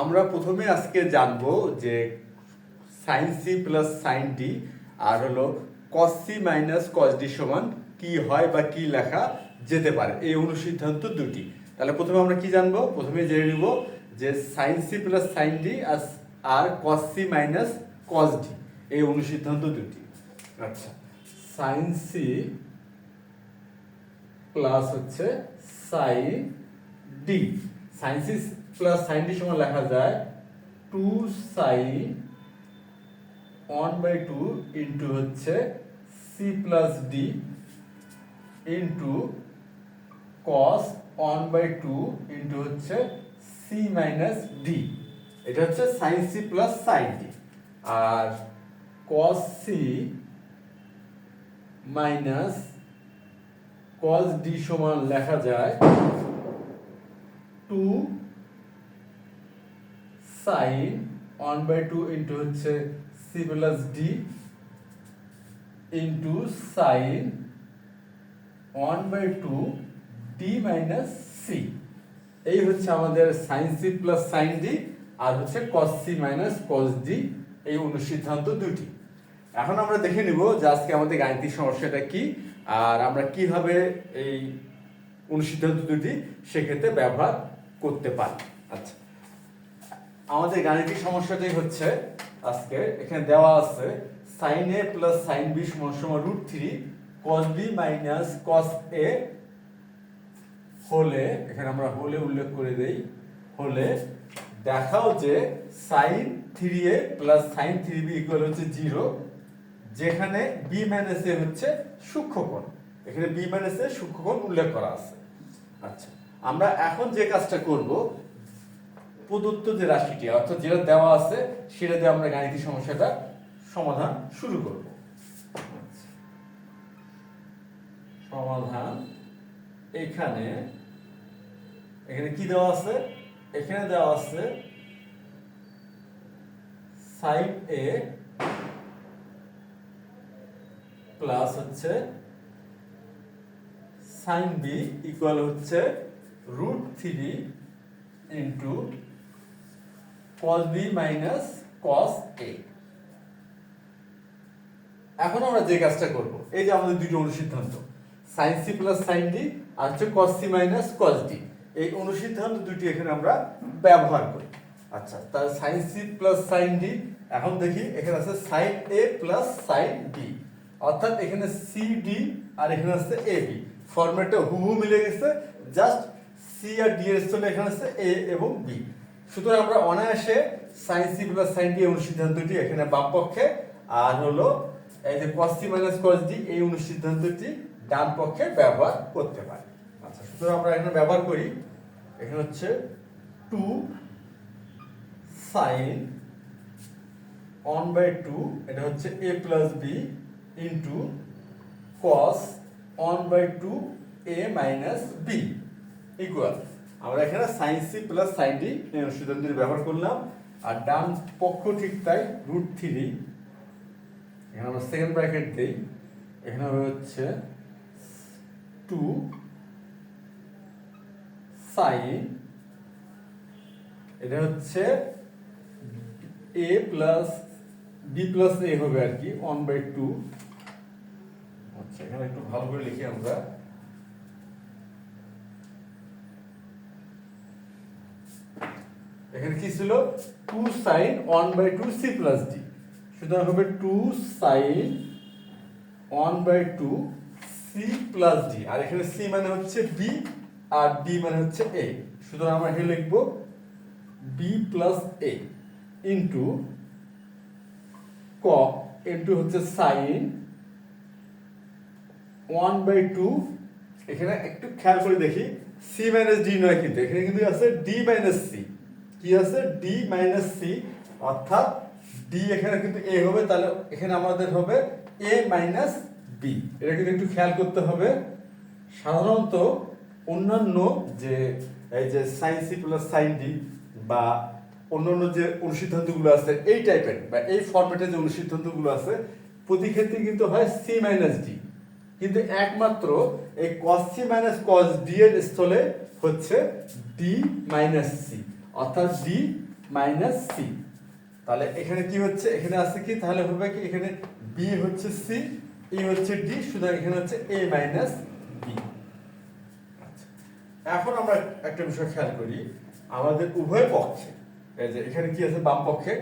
আমরা প্রথমে আজকে জানবো যে sine C plus sine D আর হলো cos C minus cos D সমান কি হয় বা কি লেখা যেতে পারে এই অনুসিদ্ধান্ত দুটি। তাহলে প্রথমে আমরা কি জানবো, প্রথমে জেনে নিব যে sine C plus sine D আর cos C minus cos D এই অনুসিদ্ধান্ত দুটি। আচ্ছা, সাইন সি প্লাস হচ্ছে sine D, sine C plus sine D সমান লেখা যায় 2 সাইন 1/2 ইন্টু হচ্ছে C plus D into cos 1/2 into হচ্ছে সি মাইনাস ডি। এটা হচ্ছে sine C plus sine D. আর cos C minus cos D সমান লেখা যায় 2 সাইন 1/2 ইন্টু হচ্ছে C plus D into sine 1/2 D minus C. এই হচ্ছে আমাদের sine C plus sine D আর হচ্ছে cos C minus cos D এই অনুসিদ্ধান্ত দুটি। এখন আমরা দেখে নিব যে আজকে আমাদের গাণিতিক সমস্যাটা কি আর আমরা কিভাবে এই অনুসিদ্ধান্ত দুটি সেক্ষেত্রে ব্যবহার করতে পারি। আচ্ছা, আমাদের গাণিতিক সমস্যাটাই হচ্ছে আজকে এখানে দেওয়া আছে sin a plus sin b সমান সমান √3 cos b minus cos a হলে, এখানে আমরা হলে উল্লেখ করে দেই, হলে দেখাও যে sin 3a plus sin 3b equal হচ্ছে 0, যেখানে b মাইনাস a হচ্ছে সূক্ষ্মকোণ। এখানে b মাইনাস a সূক্ষ্মকোণ উল্লেখ করা আছে। আচ্ছা, আমরা এখন যে কাজটা করব, প্রদত্ত যে রাশিটি অর্থাৎ যেটা দেওয়া আছে সেটা দিয়ে আমরা গাণিতিক সমস্যাটা সমাধান শুরু করব। সমাধান এখানে কি দেওয়া আছে, এখানে দেওয়া আছে sin a প্লাস হচ্ছে sin b ইকুয়াল হচ্ছে √3 into cos b minus cos a। এখন আমরা যে কাজটা করব, এই যে আমাদের দুটো অনুসিদ্ধান্ত sin c plus sin d আর হচ্ছে cos c minus cos d, এই অনুসিদ্ধান্ত দুটি এখানে আমরা ব্যবহার করি। আচ্ছা, তাহলে sin c plus sin d, এখন দেখি এখানে আছে sin a plus sin b, অর্থাৎ এখানে cd আর এখানে আছে ab, ফরম্যাটটা হুবহু মিলে গেছে, জাস্ট c আর d এর স্থলে এখানে আছে a এবং b। সুতরাং আমরা অনায়াসে sin c plus sin d অনুসিদ্ধান্তটি এখানে বাম পক্ষে আর হলো এই যে cos c minus cos d এই অনুসিদ্ধান্তটি ডান পক্ষে ব্যবহার করতে পারি। আচ্ছা, সুতরাং আমরা এখানে ব্যবহার করি, এখানে হচ্ছে 2 sin 1/2, এটা হচ্ছে a plus b into cos 1/2 a minus b equal, আমরা এখানে sin c plus sin d এই অনুসিদ্ধান্তটি ব্যবহার করলাম। আর ডান পক্ষ ঠিক তাই √3, এখানে আমরা সেকেন্ড ব্র্যাকেট দেই, এখানে হচ্ছে 2 sin, এটা হচ্ছে a plus b plus a হবে আর কি 1/2। আচ্ছা, এখানে একটু ভালো করে লিখি আমরা, এখানে কি ছিল 2 sin 1/2 c প্লাস d, সুতরাং হবে 2 sin 1/2 c প্লাস d, আর এখানে c মানে হচ্ছে b আর d মানে হচ্ছে a, সুতরাং আমরা এখানে লিখব b plus a into cos into হচ্ছে sin 1/2, এখানে একটু খেয়াল করে দেখি c মাইনাস d নয়, কিন্তু এখানে কিন্তু আছে d মাইনাস c, কি আছে d মাইনাস c, অর্থাৎ d এখানে কিন্তু a হবে, তাহলে এখানে আমাদের হবে a মাইনাস b। এটা কিন্তু একটু খেয়াল করতে হবে। সাধারণত অন্যান্য যে এই যে sin c plus sin d বা অন্যান্য যে অনুসিদ্ধান্তগুলো আছে এই টাইপের বা এই ফরম্যাটের যে অনুসিদ্ধান্তগুলো আছে প্রতি ক্ষেত্রে কিন্তু হয় c মাইনাস d, কিন্তু একমাত্র এই cos c minus cos d এর স্থলে হচ্ছে d মাইনাস c, অর্থাৎ d মাইনাস সি। তাহলে এখানে কি হচ্ছে, এখানে আছে কি, তাহলে হবে কি, এখানে বি হচ্ছে সি, এ হচ্ছে ডি, সুতরাং এখানে হচ্ছে এ মাইনাস বি। এখন আমরা একটা বিষয় খেয়াল করি, আমাদের উভয় পক্ষে এই যে এখানে কি আছে, বাম পক্ষে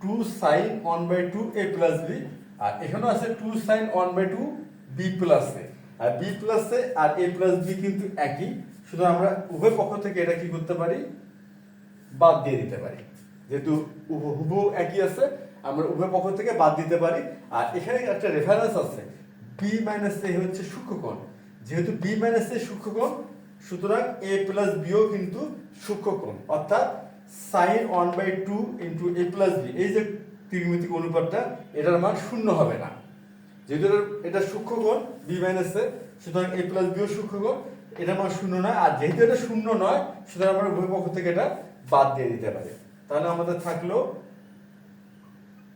2 sin 1/2 a প্লাস বি, আর এখানেও আছে 2 sin 1/2 বি প্লাস এ, আর বি প্লাস এ আর এ প্লাস বি কিন্তু একই, শুধু আমরা উভয় পক্ষ থেকে এটা কি করতে পারি, বাদ দিয়ে দিতে পারি। যেহেতু হুবহু একই আছে, আমরা উভয় পক্ষ থেকে বাদ দিতে পারি। আর এখানে একটা রেফারেন্স আছে, বি মাইনাস এ হচ্ছে সূক্ষ্মকোণ, যেহেতু বি মাইনাস এ সূক্ষ্মকোণ, সুতরাং এ প্লাস বিও কিন্তু সূক্ষ্মকোণ, অর্থাৎ সাইন 1/2 ইন্টু এ প্লাস বি, এই যে ত্রিমিতিক অনুপাতটা, এটার মান শূন্য হবে না, যেহেতু এটা সূক্ষ্মকোণ বি মাইনাস এ, সুতরাং এ প্লাস বিও সূক্ষ্মকোণ, এটার মান শূন্য নয়। আর যেহেতু এটা শূন্য নয়, সুতরাং আমরা উভয় পক্ষ থেকে এটা বাদ দিয়ে দিতে পারি। তাহলে আমাদের থাকলো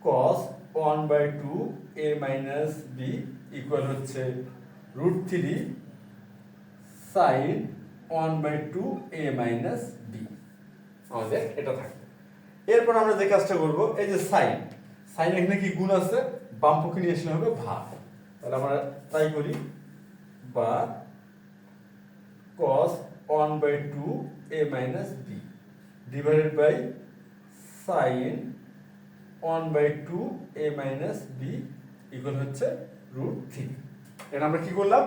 cos 1/2 a minus b equal হচ্ছে √3 sin 1/2 a মাইনাস বি, আমাদের এটা থাকবে। এরপর আমরা যে কাজটা করব, এই যে সাইন, সাইন এখানে কি গুণ আছে, বাম পক্ষে নিয়ে আসলে হবে ভাগ। তাহলে আমরা তাই করি, বা cos 1/2 a minus b divided by sin 1/2 a minus b equal হচ্ছে √3। এটা আমরা কি করলাম,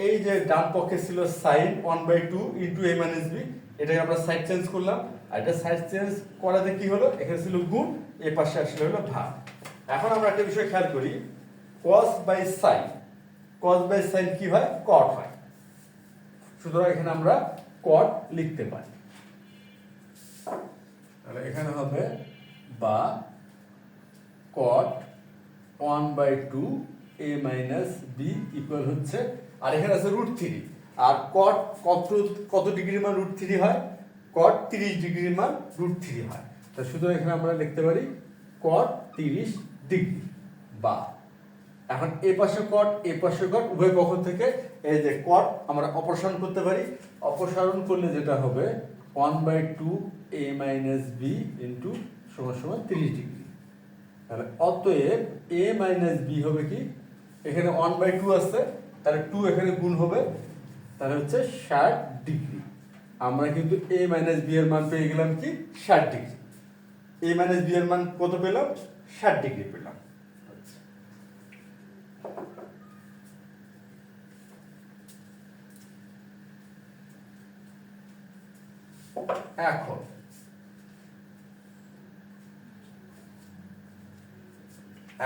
এই যে ডান পক্ষে ছিল sin 1/2 into a minus b, এটাকে আমরা সাইড চেঞ্জ করলাম, আর এটা সাইড চেঞ্জ করাতে কি হলো, এখানে ছিল গুণ, এই পাশে আসলে হলো ভাগ। এখন আমরা একটা বিষয় খেয়াল করি, cos by sin, cos by sin কি হয়, cot হয়, সুতরাং এখানে আমরা cot লিখতে পারি। তাহলে এখানে হবে বা cot 1/2 a minus b equal হচ্ছে, আর এখানে আছে √3, আর cot কত ডিগ্রির মান √3 হয়, cot 30 ডিগ্রির মান √3 হয়। তো সুতরাং এখানে আমরা লিখতে পারি cot 30 ডিগ্রি। বা এখন এ পাশে cot এ পাশে cot, উভয় পক্ষ থেকে এই যে cot আমরা অপসারণ করতে পারি, অপসারণ করলে যেটা হবে 1/2 a মাইনাস বি ইন্টু সমান 30 ডিগ্রি। তাহলে অতএব a মাইনাস বি হবে কি, এখানে 1/2 আছে, তাহলে 2 এখানে গুণ হবে, তাহলে হচ্ছে 60 ডিগ্রি। আমরা কিন্তু a মাইনাস বি এর মান পেয়ে গেলাম কি, 60 ডিগ্রি। a মাইনাস বি এর মান কত পেলাম, 60 ডিগ্রি পেলাম।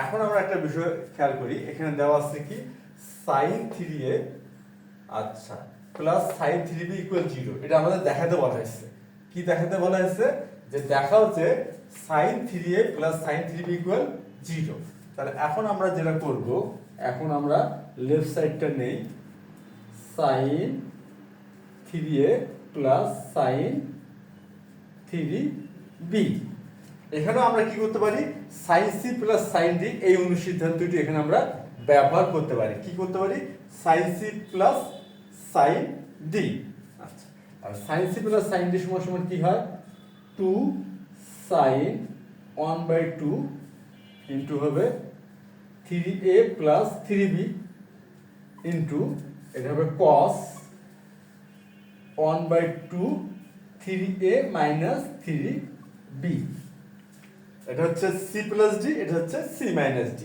এখন আমরা একটা বিষয় খেয়াল করি, এখানে দেওয়া আছে কি sin 3a আচ্ছা প্লাস sin 3b ইকুয়াল 0, এটা আমাদের দেখাতে বলা হয়েছে। কি দেখাতে বলা হয়েছে, যে দেখাও যে sin 3a plus sin 3b equal 0। তাহলে এখন আমরা যেটা করব, এখন আমরা লেফট সাইডটা নেই, sin 3a plus sin 3b। এখানে আমরা কি করতে পারি, sin c plus sin d, এই অনুসিদ্ধান্তটি এখানে আমরা ব্যবহার করতে পারি। কি করতে পারি, sin c plus sin d। আচ্ছা, আর sin c plus sin d সমান কি হয়, 2 sin 1/2 ইন্টু হবে 3a প্লাস 3b ইন্টু এটা হবে cos 1/2 3a মাইনাস 3b। এটা হচ্ছে c প্লাস d, এটা হচ্ছে c মাইনাস d,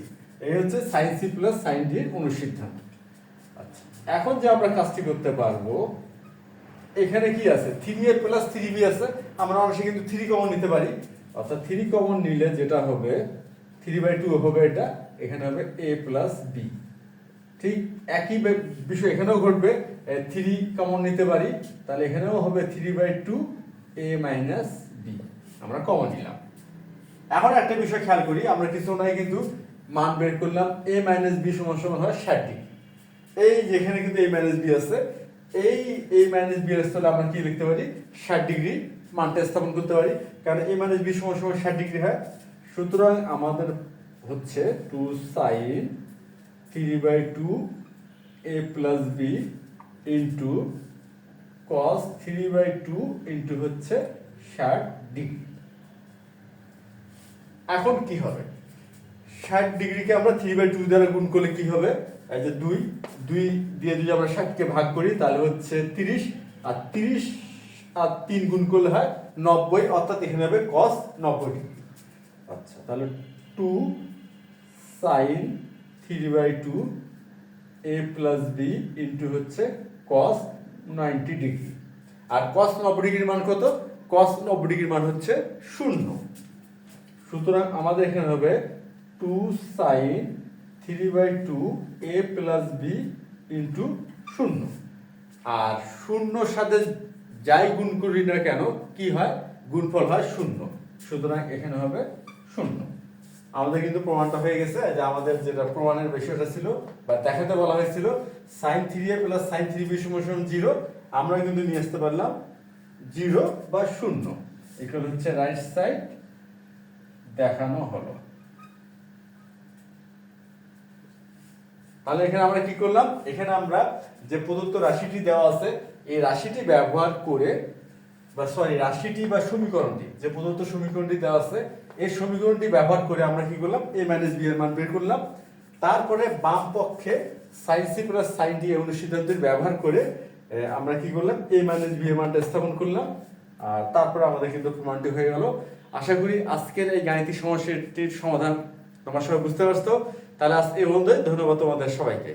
এই হচ্ছে sin c plus sin d এর অনুসিদ্ধান্ত। আচ্ছা, এখন যে আমরা কাজটি করতে পারবো, এখানে কি আছে 3a প্লাস 3b আছে, আমরা অবশ্যই কিন্তু 3 কমন নিতে পারি, অর্থাৎ 3 কমন নিলে যেটা হবে 3/2 হবে, এটা এখানে হবে a প্লাস b। ঠিক একই বিষয় এখানেও ঘটবে, 3 কমন নিতে পারি, তাহলে এখানেও হবে 3/2 a মাইনাস b, আমরা কমন নিলাম। এখন একটা বিষয় খেয়াল করি, আমরা কিছু নাই কিন্তু মান বের করলাম, a মাইনাস b সমান হয় 60 ডিগ্রি। এই যেখানে কিন্তু a মাইনাস b আছে, এই a মাইনাস b এর স্থলে আমরা কি লিখতে পারি, 60 ডিগ্রি মানটা স্থাপন করতে পারি, কারণ a মাইনাস b সমান 60 ডিগ্রি হয়। সুতরাং আমাদের হচ্ছে 2 sin 3/2 a plus b into cos 3/2 into হচ্ছে 60 ডিগ্রি। এখন কি হবে, 60° আমরা 3/2 দ্বারা গুণ করলে কি হবে, এই যে 2 দিয়ে যদি আমরা 60 কে ভাগ করি তাহলে হচ্ছে 30, আর 30 আর 3 গুণ করলে হয় 90, অর্থাৎ এখানে হবে cos 90°। আচ্ছা, তাহলে 2 sin 3/2 a plus b into হচ্ছে cos 90°। আর cos 90° মান কত, cos 90° মান হচ্ছে 0। সুতরাং আমাদের এখানে হবে 2 sin 3/2 a plus b into 0। আর 0 সাথে যাই গুণ করি না কেন কি হয়, গুণফল হয় 0। সুতরাং এখানে হবে 0। আমাদের কিন্তু প্রমাণটা হয়ে গেছে, যে আমাদের যেটা প্রমাণের বিষয়টা ছিল বা দেখাতে বলা হয়েছিল sin 3a plus sin 3b সমান 0, আমরা কিন্তু নিয়ে আসতে পারলাম 0 বা 0। এগুলো হচ্ছে রাইট সাইড দেখানো হলো। তাহলে এখানে আমরা কি করলাম, এখানে আমরা যে প্রদত্ত রাশিটি দেওয়া আছে এই রাশিটি ব্যবহার করে রাশিটি বা সমীকরণটি, যে প্রদত্ত সমীকরণটি দেওয়া আছে এই সমীকরণটি ব্যবহার করে আমরা কি করলাম, a মাইনাস b এর মান বের করলাম। তারপরে বাম পক্ষে sin c plus sin d এর অনুসিদ্ধান্তের ব্যবহার করে আমরা কি করলাম, a মাইনাস b এর মানটা স্থাপন করলাম। আর তারপরে আমাদের কিন্তু প্রমাণটি হয়ে গেল। আশা করি আজকের এই গাণিতিক সমস্যাটির সমাধান তোমরা সবাই বুঝতে পারছো। তাহলে আজ এই পর্যন্তই, ধন্যবাদ তোমাদের সবাইকে।